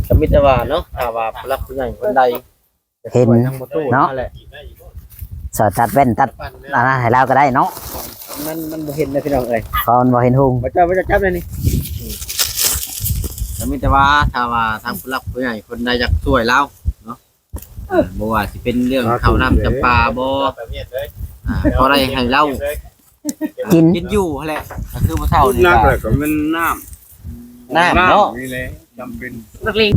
ก็มีแต่ว่าเนาะถ้าว่าผู้รักผู้ใหญ่คนใด เห็น ทางประตู เนาะ นั่นแหละ สอดตัดแว่นตัดอะไรให้เราก็ได้เนาะ มันบ่เห็นนะพี่น้องเอ้ย ตอนบ่เห็นหุง บ่เจ้าบ่จะจับเลยนี่ก็มีแต่ว่าถ้าว่าทางผู้รักผู้ใหญ่คนใดอยากช่วยเราเนาะบ่ว่าสิเป็นเรื่องข้าวน้ำจำปาบ่พอได้ให้เรา กิน กินอยู่นั่นแหละก็คือบ่เท่านี่ น้ำ ก็ อะไรก็มันน้ำ น้ำเนาะ นี่แหละจำเป็น นักเลง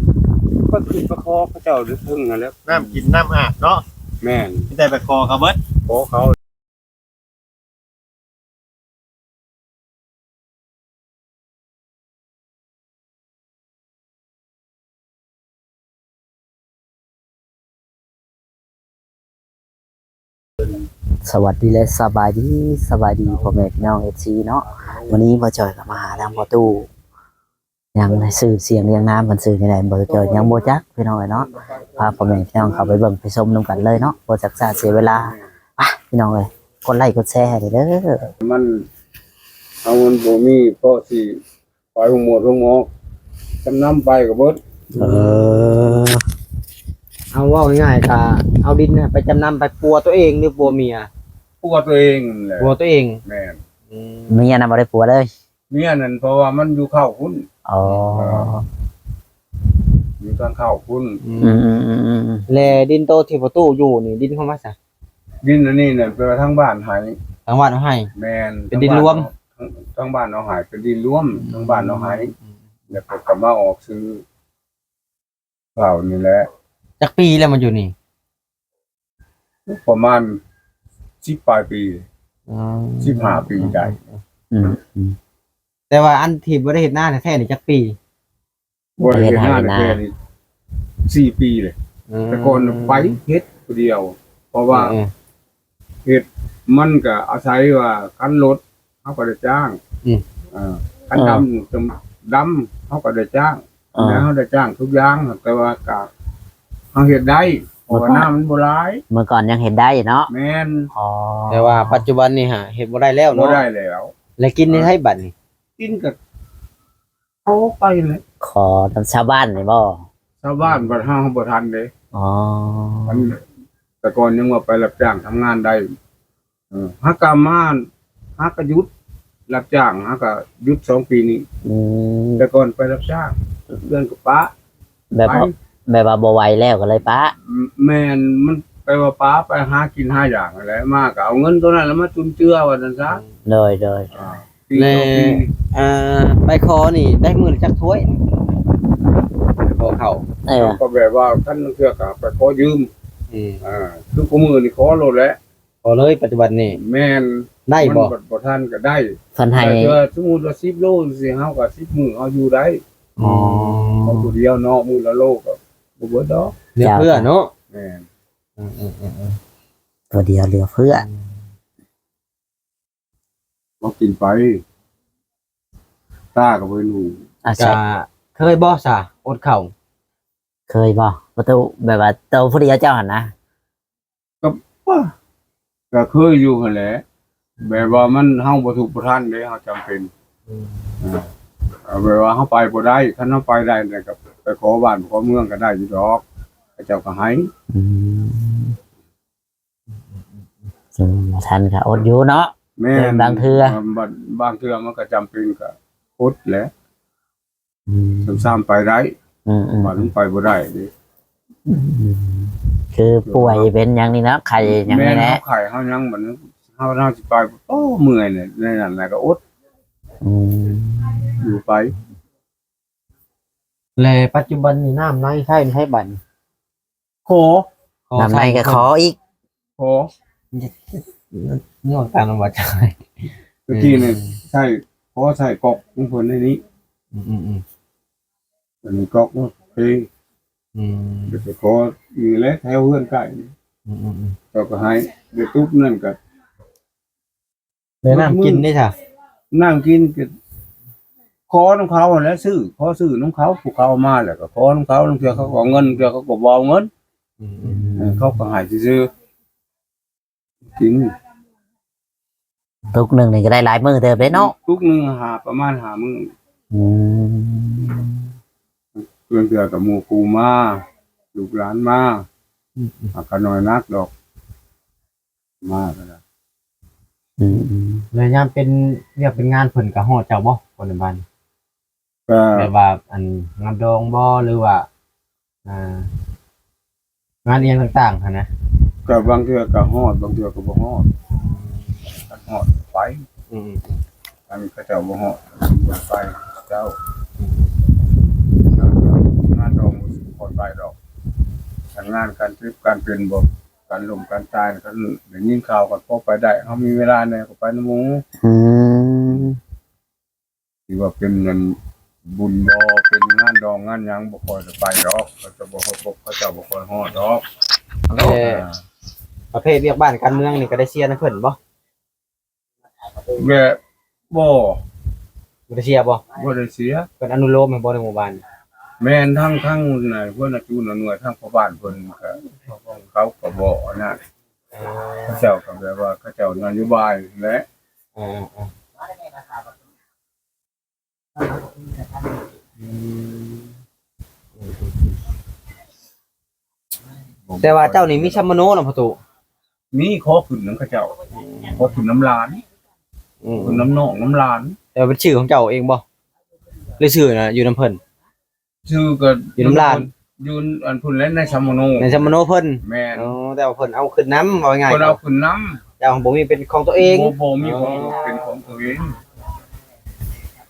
ก็ขึ้นประคอพระเจ้าหรือพึ่งนั่นแหล้ว น้ำกินน้ำอาบเนาะ แม่น ไม่ได้ไปคอเขาเบิด ขอเขา สวัสดีและสบายดีพ่อแม่พี่น้องFCเนาะวันนี้บ่จอยก็มาหาทางพ่อตู้ยังในสื่อเสียงเรียงน้ำกันสื่อในไหนบ่จอยยังบ่จักพี่น้องเนาะพาพ่อแม่พี่น้องเข้าไปเบิ่งไปชมนํกันเลยเนาะบ่จักษาเสียเวลาไปพี่น้องเอ้ยกดไลค์กดแชร์ให้เด้อ มันเอามันบ่มีเพราะสิปล่อยหมดลงออกจำนำไปก็เบิด เออ เอาว่าง่ายๆถ้าเอาดินน่ะไปจำนำไปปัวตัวเองหรือปัวเมีย พวกตัวเองนั่นแหละ ปัวตัวเอง แม่น เมียน่ะบ่ได้ผัวเลย เมียนั่นเพราะว่ามันอยู่เข้าคุณ อ๋อ อยู่ทางเข้าคุณ แลดินโตที่ประตูอยู่นี่ดินของมันซะ ดินอันนี้เนี่ยเป็นทางบ้านหาย ทางวัดเอาให้ แม่น เป็นดินรวม ทางบ้านเอาหายเป็นดินรวมทางบ้านเอาหายแล้วก็กลับมาออกซื้อเปล่านี่แหละ จักปีแล้วมันอยู่นี่ ประมาณ10 ปลายปี15 ปีได้ อืม แต่ว่าอันที่บ่ได้เฮ็ดหน้าแท้ๆนี่จักปี บ่ได้เฮ็ดงานแค่นี้4 ปีเลยแต่ก่อนไปเฮ็ดผู้เดียว เพราะว่าเฮ็ดมันก็อาศัยว่าคันรถเฮาก็ได้จ้างคันดำเฮาก็ได้จ้างแล้วเฮาได้จ้างทุกอย่างแต่ว่าก็เฮาเฮ็ดได้เพราะว่าน้ามันบ่หลาย เมื่อก่อนยังเห็นได้เนาะ แม่น อ๋อ แต่ว่าปัจจุบันนี่ฮะเฮ็ดบ่ได้แล้ว บ่ เนาะ ได้แล้ว แล้วกินนี่ให้บัดนี่ กินก็เอาไปเลย ขอทำชาวบ้านนี่บ่ ชาวบ้านบ่เฮาบ่ทันเด้ อ๋อ มันแต่ก่อนยังว่าไปรับจ้างทำงานได้ฮักกะมาฮักกะหยุดรับจ้างฮักกะหยุด2 ปีนี้ อืม แต่ก่อนไปรับจ้างเดือนกับป้า แบบ ไป ว่าแบบว่าบ่ไหวแล้วก็เลยปะ แม่นมันไปว่าป้าไปหากิน5อย่างอะไรมากเอาเงินตัวนั้นแล้วมาจุนเจือว่าซั่นซะ เลย ปีต่อปี ไปคอนี่ได้มื้อละจักถ้วยพอเข้า เออ ก็แบบว่าท่านเทื่อก็ไปขอยืมคือกูมือนี่ขอโลดแล้ว พอเลยปัจจุบันนี่ แม่น ได้บ่ มันบ่ทันก็ได้ เพิ่นให้ แต่เทื่อสมมุติว่า10 โลสิเฮาก็10 มื้อเฮาอยู่ได้ อ๋อ เอาผู้เดียวเนาะมื้อละโลก็บ่เบิดดอก เหลือเพื่อเนาะ แม่น ตัวเดียวเหลือเพื่อ บ่กินไปตาก็บ่รู้ อา ก็ ใช่ เคยบ่ซะอดข้าว เคยบ่ประตูแบบว่าเตาผู้เดียวเจ้าหั่นนะ ก็เคยอยู่หั่นแหละแบบว่ามันเฮาบ่ถูกบ่ทันเด้เฮาจำเป็นเอาแบบว่าเฮาไปบ่ได้คันเฮาไปได้เนี่ยก็ไปขอบ้านขอเมืองก็ได้อยู่ดอกพระเจ้าก็ให้ อืมบ่ทันก็อดอยู่เนาะ แม่น บางเทื่อ บางเทื่อมันก็จำเป็นก็อดแหละ อืม ซ้ำๆไปได้ อืม ว่ามันไปบ่ได้นี่ คือป่วยเป็นอย่างนี้นะไข้อย่าง แม่ นี้ น แหละ เฮาไข้เฮายังบัดนี้เฮาสิไปโอ้เมื่อยเนี่ยในนั้นน่ะก็อด อืม อยู่ไป และปัจจุบันนี่น้ำในใช้ให้บัดนี่ ขอ นำในก็ขออีก ขอ เรื่องการวัดใจ ตะกี้นี่ใช่ขอใส่กอกของเพิ่นในนี้ อันนี้ก๊อกเนาะเพลงเดี๋ยวจะขออยู่แล้วแถวเพื่อนใกล้นี่เราก็ให้เดี๋ยวตุ๊กนั่นก็ เลยน้ำกินได้จ้ะ นั่งกินก็ขอน้องเขาหั่นแหล้วซื้อขอซื้อน้องเขาผู้เขาเอามาแหละก็ขอน้องเขาบางเทื่อเขาขอเงินบางเทื่อเขาก็บ่เอาเงินเขาก็ให้ซื้อๆกิน ทุกหนึ่งนี่ก็ได้หลายมื้อเติบเด้เนาะ ตุ๊กหนึงหาประมาณ5 มื้อ อืม เพื่อนเกือกับหมู่กูมาลูกหลานมาอาก็น้อยนักดอกมาก็ได้ แล้วยามเป็นเรียกเป็นงานเพิ่นก็ฮอดเจ้าบ่คนในบ้าน ก็ แบบว่าอันงานดองบ่หรือว่างานเรียนต่างๆหั่นนะ ก็บางเทื่อก็ฮอดบางเทื่อก็บ่ฮอดกันฮอดไป อืม อันเขาเจ้าบ่ฮอดบ่ไปเจ้า งานดองคนไปดอกการงานการทริปการเป็นบ่การลมการตายกันได้ยินข่าวก็พอไปได้เฮามีเวลาแน่ก็ไปนำหมู่ อืม ที่ว่าเป็นเงินบุญบ่เป็นงานดองงานหยังบ่ค่อยจะไปดอกเขาจะบ่ค่อยพบเขาเจ้าบ่ค่อยฮอดดอก ประเภทเรียกบ้านการเมืองนี่ก็ได้เชียร์นะเพิ่นบ่ แม่บ่ บ่ได้เชียร์บ่ บ่ได้เสีย เพิ่นอนุโลมให้บ่ในหมู่บ้าน แม่นทั้งไหนเพิ่นน่ะจูนหน่วยทั้งพ่อบ้านเพิ่นก็เขาก็บ่นะเขาเจ้าก็แบบว่าเขาเจ้านโยบายแหละ แต่ว่าเจ้านี่มีชัมมโนเนาะพ่อตู่ มีขอขึ้นนำเขาเจ้าขอขึ้นน้ำหลานขึ้นน้ำน้องน้ำหลาน แต่ว่าเป็นชื่อของเจ้าเองบ่หรือชื่อน่ะอยู่นำเพิ่น ชื่อก็ อยู่น้ำลาน อยู่อันพุ่นและในชัมโมโน ในชัมมโนเพิ่น แม่น อ๋อแต่ว่าเพิ่นเอาขึ้นน้ำว่าง่าย คนเอาขึ้นน้ เจ้าของบ่มีเป็นของตัว ำ เอง บ่มีของเป็นของตัวเอง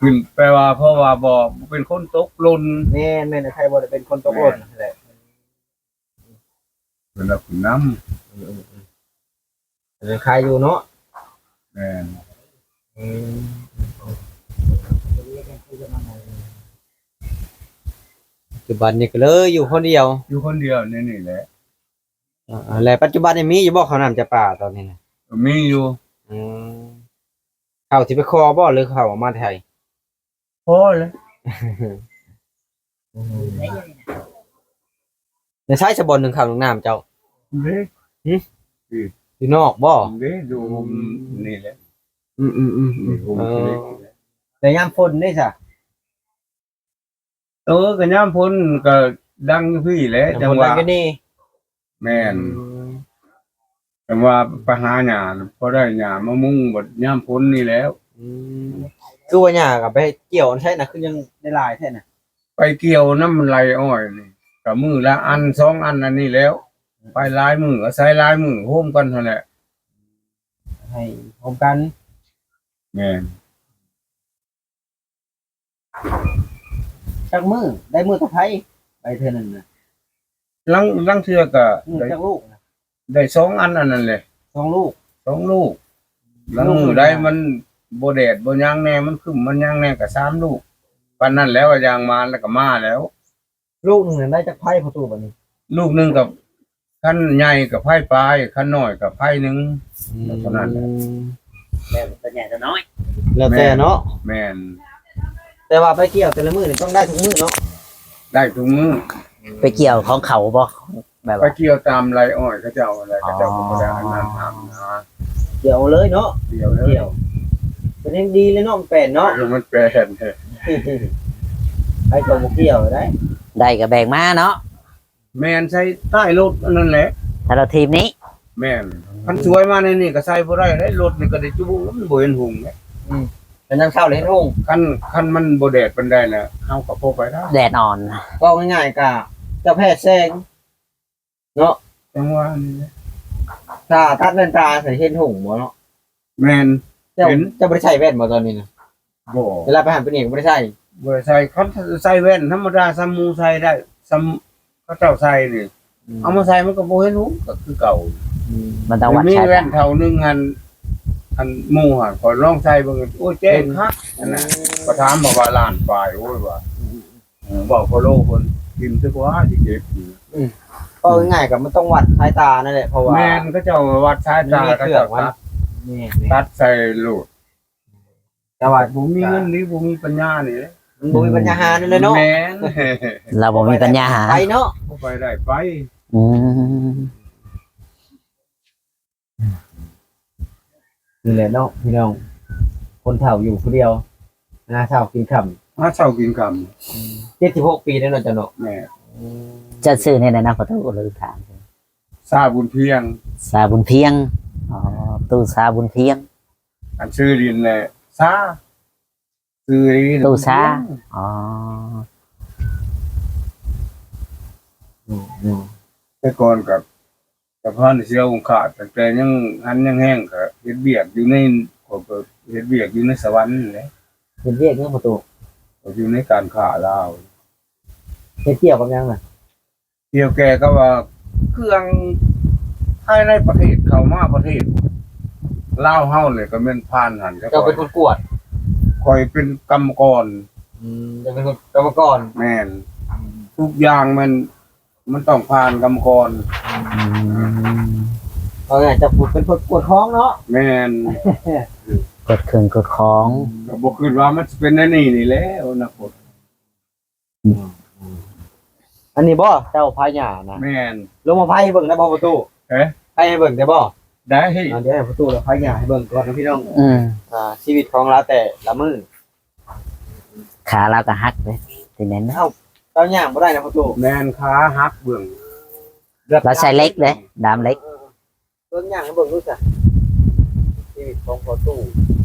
ขึ้นแปลว่าเพราะว่าบ่เป็นคนตกหล่น แม่นใครบ่ได้เป็นคนตกหล่นนั่นแหละ เพิ่นเอาขึ้นน้ เป็นใครอยู่เนาะ ำแม่น ปัจจุบันนี่ก็เลยอยู่คนเดียว อยู่คนเดียวนี่แหละ แล้วปัจจุบันนี่มีอยู่บ่ข้าวน้ำจะป่าตอนนี้นะ มีอยู่ ข้าวสิไปคอบ่หรือข้าวเอามาไทย พอเลย ในใช้สะบอนหนึ่งข้าวหนึ่งน้ำเจ้า เด้ อยู่นอกบ่ เด้ดูนี่แหละ นี่ผม แต่ยามฝนได้ซะ ก็ยามพ้นก็ดังอยู่พี่แหละจังหวะ ก็นี่ แม่นจังว่าไปหาหญ้าพอได้หญ้ามามุงบดยามพ้นนี่แล้ว คือว่าหญ้ากับไปเกี่ยวใช่น่ะคือยังได้หลายแท้น่ะ ไปเกี่ยวน้ำไหลอ้อยนี่กับมือละอันสองอันอันนี้แล้ว ไปลายมืออาศัยลายมือโฮมกันเท่านั้นแหละ ให้พร้อมกัน แม่น จักมือได้มือตะไคร้ไปเท่านั้นน่ะ ลังเทื่อก็ มือจักลูกน่ะ ได้สองอันอันนั้นเลย 2 ลูก สองลูกลังมือได้มันบ่แดดบ่ยางแน่มันขึ้นมันยางแน่ก็สามลูกปานนั้นแล้วยางมาแล้วก็มาแล้ว ลูกหนึงน่ะได้จักไผประตูบัดนี้ ลูกหนึงกับขั้นใหญ่กับไผ่ปลายขั้นน้อยกับไผ่หนึง เท่านั้นแหละ แล้วตัวใหญ่ตัวน้อย แล้วแต่เนาะ แม่น แต่ว่าไปเกี่ยวแต่ละมือนี่ต้องได้ทุกมือเนาะ ได้ทุกมื้อ ไปเกี่ยวของเขาบ่แบบ ไป ว่า เกี่ยวตามไรอ้อยเขาเจ้าอะไรเขาเจ้าก็บ่ได้อันนั้นทำนะ เกี่ยวเลยเนาะ เกี่ยวเลย เกี่ยวเป็นยังดีเลยเนาะมันเป็นเนาะ เดี๋ยวมันแปลนเด้ ไอ้ตัวบ่เกี่ยวได้ ได้ก็แบ่งมาเนาะ แม่นใส่ใต้รถอันนั้นแหละ ถ้าเราทีมนี้ แม่นคันสวยมาในนี่ก็ใส่บ่ได้ได้รถนี่ก็ได้จุบุมันบ่เห็นหุงเด้ เป็นยังเข้าเลยเห็นหง คันมันบ่แดดปานใดน่ะเฮาก็พอไปได้ แดดอ่อน ก็ง่ายๆกะเจ้าแพทย์แซงเนาะ จังว่านี่แหละ ถ้าตัดแว่นตาใส่เห็นหงบ่เนาะ แม่น เจ้า เห็น เจ้าบ่ได้ใส่แว่นบ่ตอนนี้นะ บ่ เวลาไปหันไปนี่ก็บ่ได้ใส่ บ่ได้ใส่คันใส่แว่นธรรมดาซ้ำหมู่ใส่ได้ซ้ำเขาเจ้าใส่นี่เอามาใส่มันก็บ่เห็นหุงก็คือเก่า มันต้องวัด มี ใช้ แว่นเท่านึงอันหมู่หันขอลองใส่เบิ่งโอ้ยเจ๊งคักนั่นน่ะก็ถามบอกว่าล้านฝ่ายโอ้ยว่าบอกพอโลคนกินซึกว่าสิเก็บอยู่ ก็ง่ายๆกับมันต้องวัดสายตานั่นแหละเพราะว่า แม่นเขาเจ้าวัดสายตา มี เขา เครื่อ เจ้าง วัด ตัด นี่ ตัดใส่โหลด แต่ว่า บ่มีเงินนี่บ่มีปัญญานี่ มันบ่มีปัญญาหานั่นเลยเนาะ แม่น เราบ่มีปัญญาหา ไปเนาะ บ่ไปได้ไป อืม นี่แหละเนาะพี่น้องคนเฒ่าอยู่ผู้เดียวหาเช้ากินค่ หาเช้ากินค่ 76 ปีแล้วเนาะจ้ะเนาะ ำแม่ จะซื้อในนั้นนะขอโทษลืมถาม ซาบุญเพียง ซาบุญเพียงอ๋อตู้ซาบุญเพียง อันชื่อดินแหละซาซื้อดิน ตู้ซาอ๋อ แต่ก่อนกับพ่อเสียวองค์ขาดแต่ยังหันยังแห้งก็เฮ็ดเบียกอยู่ในก็เฮ็ดเบียกอยู่ในสวรรค์นี่แหละ เฮ็ดเวียกยังประตู ก็อยู่ในการค้าลาว เฮ็ดเกี่ยวกับยังน่ะ เที่ยวแกก็ว่าเครื่องภายในประเทศเข้ามาประเทศลาวเฮาเนี่ยก็แม่นผ่านหัน เจ้าเป็นคนกวด คอยเป็นกรรมกร จะเป็นคนกรรมกร แม่นทุกอย่างมันต้องผ่านกรรมกร เอาไงจะเป็นคนกวดท้องเนาะ แม่น กดเครื่องกดของ ก็บ่คิดว่ามันสิเป็นแนวนี้นี่แหละอนาคต อันนี้บ่เจ้าพายานะ แม่น ลงมาพายให้เบิ่งได้บ่ประตู เอ๊ะ พายให้เบิ่งได้บ่ ได้ เดี๋ยวให้ประตูแล้วพายาให้เบิ่งก่อนนะพี่น้อง อืม ชีวิตของเราแต่ละมื้อ ขาเราก็หักเลยทีนั้นนะ เจ้าย่างบ่ได้นะประตู แม่นขาหักเบื้อง เราใช้เล็กเลยดามเล็ก เบิ่งย่างให้เบิ่งดูซะชีวิตของประตู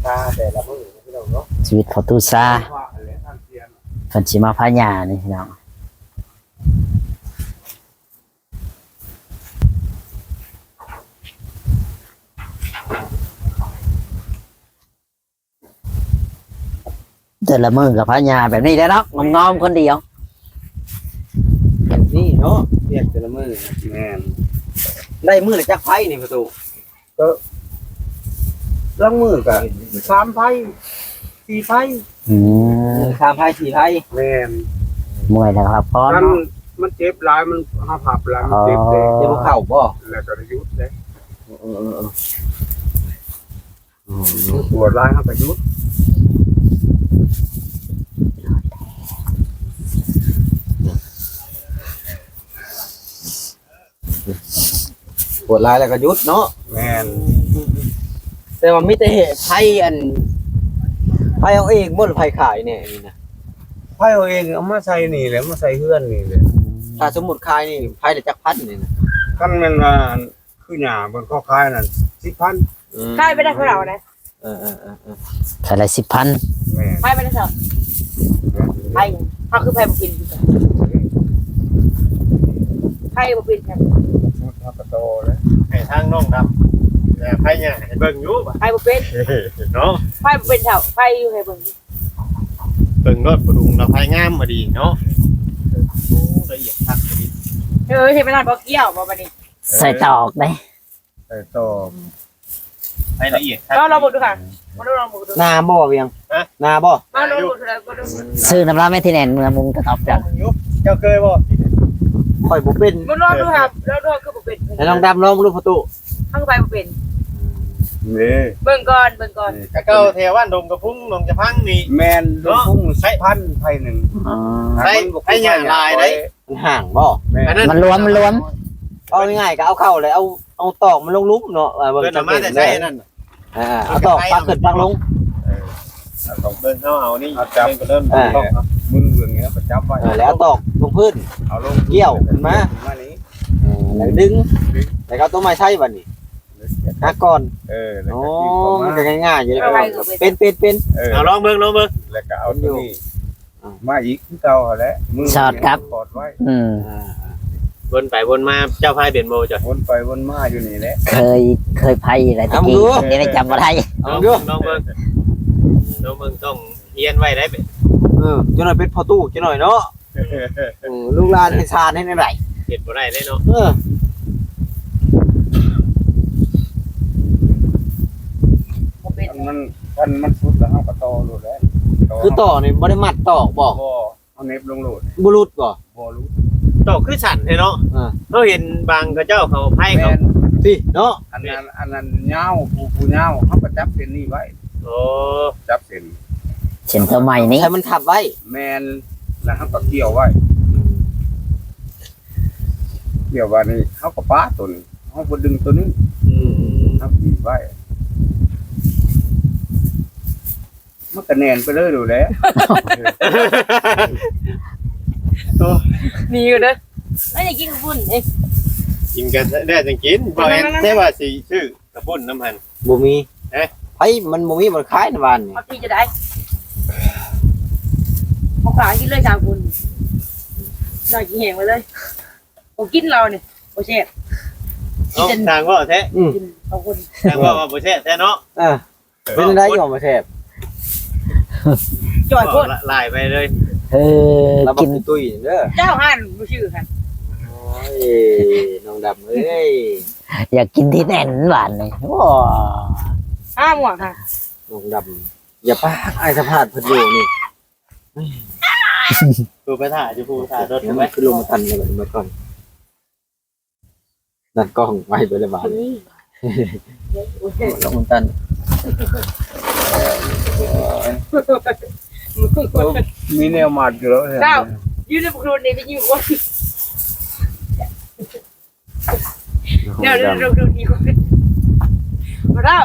ตาแต่ละมื้อนะพี่น้องเนาะ ชีวิตของตู้ซา ว่าอะไรท่านเทียน เพิ่นสิมาพาญานี่พี่น้องแต่ละมือกับพาญาแบบนี้ได้เนาะงอมๆคนเดียว นี่เนาะเรียกแต่ละมื้อ แม่น ได้มื้อละจักไผนี่ประตู ลังมือก็3ไผ4ไผ อืม 3ไผ4ไผ แม่น มวยแล้วครับพอ มัน เนาะ มันเจ็บหลายมันหาผับหลายมันเจ็บเลย เดี๋ยวบ่เข้าบ่ แล้วก็ได้หยุดเลยปวดหลายครับก็หยุด ปวดหลายแล้วก็หยุดเนาะ แม่น แต่ว่ามีแต่ไผอันไผเอาเองบ่หรือไผขายเนี่ยนี่นะ ไผเอาเองเอามาใส่นี่แหละมาใส่เฮือนนี่แหละ ถ้าสมมุติขายนี่ไผละจักพันนี่นะ คันแม่นว่าคือหญ้าเพิ่นเขาขายนั่น10,000 ค่ายไม่ได้ของเรานะ เออ ใส่ละ10,000 แม่น ค่ายไม่ได้สอบไพ่เขาคือไพ่บุปินไพ่บุปินครับ ชุดฮักกะโตเลย ให้ทางน้องดำแต่ไผเนี่ยให้เบิ่งอยู่บ่ ไพ่บุปิน เนาะ ไพ่บุปินเท่าไพ่อยู่ให้เบิ่ง เบิ่งรถประดุงเราไผงามมาดีเนาะโอ้ละเอียดคักดี เห็นไหมล่ะบอกเกี่ยวบอกมาดิ ใส่ตอกได้ ใส่ต่อ ไผละเอียดคัก เราลองบุกดูค่ะมาลองบุกดู นาบ่เวียงนาบ่ มาลองบุกดูแล้วก็ดู ซื้อน้ำร้อนไม่ที่แน่นเมืองมุงกระตอบจัง เจ้าเคยบ่ ข่อยบ่เป็น มาลองดูครับลองดูคือบุปิน ให้น้องดำลองดูประตู ข้างไพ่บุปิน นี่ เบิ่งก่อนเบิ่งก่อน กะเก้าแถวบ้านดงกระพุ่งดงจะพังนี่ แม่นดอกพุ่ง10,000ไผหนึง อ๋อ ไผเนี่ยลายได้ มันห่างบ่ แม่ อัน น นั้น มันรวม เอาง่ายๆก็เอาเข้าเลยเอาตอกมันลงลุมเนาะเบิ่ง เพิ่น จั เอา ง มา เป็ แต่ น ใช้อันนั้น เอาตอกปักขึ้นปักลง ต้อง เบิ่งเอานี่ เอาจับ เริ่ม มือเบื้องเนี้ยก็จับไว้ แล้วเอาตอกลงพื้น เอาลง เกี่ยวขึ้นมา มานี้ แล้วดึงแล้วก็เอาตัวไม้ใช้บัดนี้หักก่อน แล้ว โอ้ ก็ มัน จิ้ ก็ ม ง่ายๆอยู่ ไพ่บุปิน เป็น เอาลองเบิ่ง แล้วก็เอาตัวนี้มาอีกคือเก่าหั่นแหละมืกอดไว้ อืม วนไปวนมาเจ้าพายเป็นโมจ้ะ วนไปวนมาอยู่นี่แหละ เคยไพ่อะไรตะกี้นี่ได้จำมาได้ เอา น้อง ดู น้องเบิ่งน้องเบิ่งต้องเฮียนไว้ได้เป็น จังหน่อยเป็นพอตู้จังหน่อยเนาะลูกหลานให้ทานให้ได้ เฮ็ดบ่ได้เลยเนาะ บุปิน มันสุดแล้วเฮาก็ต่อโลดแล้ว คือต่อนี่บ่ได้มัดตอกบ่ บ่เอาเน็บลงโลด บ่รุดบ่ บ่รู้ ตอกคือสั่นเนาะเราเห็นบางกระเจ้าเขาไพ่เขา แม่น สิเนาะ อันนั้นยาวผู้ยาวเฮาก็จับเส้นนี้ไว้ โอ้ จับเส้น เช่นตัวใหม่นี้ ให้มันทับไว้ แม่นแล้วเฮาก็เกี่ยวไว้เกี่ยวว่านี่เฮาก็ป้าตัวนี้เฮาก็ดึงตัวนี้ เฮาบีบไว้ มันก็แน่นไปเลยดูแล มีอยู่นะไม่อยากกินกับพุ่นเอ้ย กินกันได้จังกินบ่เห็นแต่ว่าสิชื่อกระปุ่นน้ำหัน บ่มีไผมันบ่มีมันคล้ายในบ้านนี่ เอาตีจะได้เอาขากินเลย3คนน่ากินแหงไปเลยผมกินเราเนี่ยโอเช่ เนาะทางว่าแท้ กิน2คน ทางว่าบ่แท้แท้เนาะ เป็นได้ยอมมาแทบ จ่อยพุ่น ไล่ไปเลย แล้ว กิน ตุ้ยเด้อ เจ้าหันบ่ชื่อกัน โอ้ยน้องดำเอ้ย อยากกินที่แน่นหวานเลยโอ้ หมวกค่ะ น้องดำอย่าปากไอ้สะพาดเพิ่นอยู่นี่ ดูไปถ่ายอยู่ภูถ่ายรถ เดี๋ยว ใช่ไหม มันคือลงมาทันเลยมาก่อนนั่นกล้องไว้ไปเลยบ้าน คนนี้โอเค ลงมาทัน มีแนวมาดอยู่แล้ว เจ้ายืนในบุคคลนี่เป็นอยู่คนเดี๋ยวเราดูดีคนมาแล้ว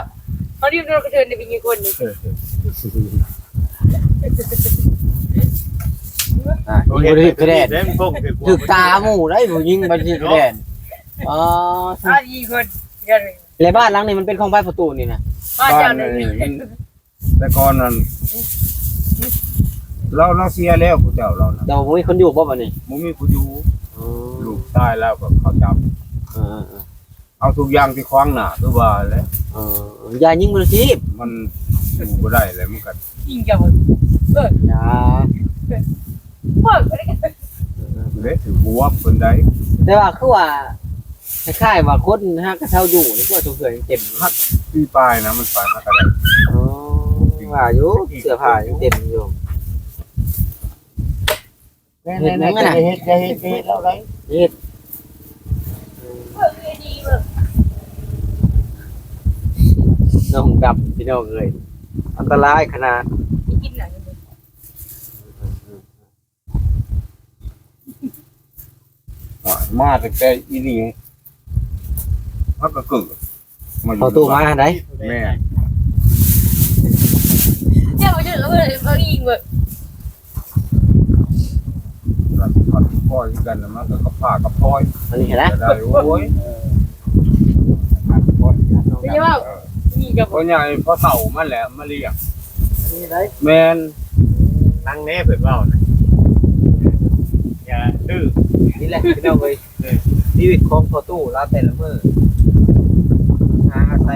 เขาเรียกเรากระเทินในเป็นอยู่คนนี่ โอเค บ่ได้กระแดด เล่นพงคือ ถึกตาหมู่ได้บ่ยิงบ่สิกระแดดอ๋อ ดีคนเดี๋ยว แล้วบ้านหลังนี้มันเป็นของบ้านประตูนี่นะ บ้าน บ้า เจ้าน นี่ นี่ แต่ก่อนนั้นเราเสียแล้วผู้เจ้าเรานะ เดี๋ยวบ่มีคนอยู่บ่บัดนี้ บ่มีผู้อยู่ลูกตายแล้วก็เขาจับ เออ เอาทุกอย่างที่ขวางหน้าคือว่าแล้ว ยายิงมืออาชีพ มันอยู่บ่ได้แล้วมันก็ ยิงกับยาเพิ่ม เด้ถือหัวเพิ่นได้ แต่ว่าคือว่าคล้ายๆว่าคนฮะกระเช้าอยู่นี่ก็จะเกิดเต็ม ที่ปลายนะมันปลายมาก็ได้ อ๋อว่าอยู่เสื้อผ้ายังเต็มอยู่เห็นนั่นน่ะ เฮ็ดแล้วไร เฮ็ดน้องดำพี่น้องเอ้ยอันตรายขนาด กินหนัง มาตั้งแต่อีนี่มันก็เกิดมาอยู่ เอาตู้มาไหน แม่ เจ้าชื่อเลยเขายิงแบบ แล้วก็พ่อยกันนะมันก็กับผ้ากับพ่อย อันนี้เห็นไหม ได้โอ้ย ไม่ใช่ว่ายิงกับ พ่อใหญ่พ่อเฒ่ามันแหละมาเรียก นี่ได้ แม่น ตั้งแน่เพิ่นเว้านะอย่าดื้อ นี่แหละพี่น้องเอ้ยชีวิตของพ่อตู้เราแต่ละมื้อหาใส่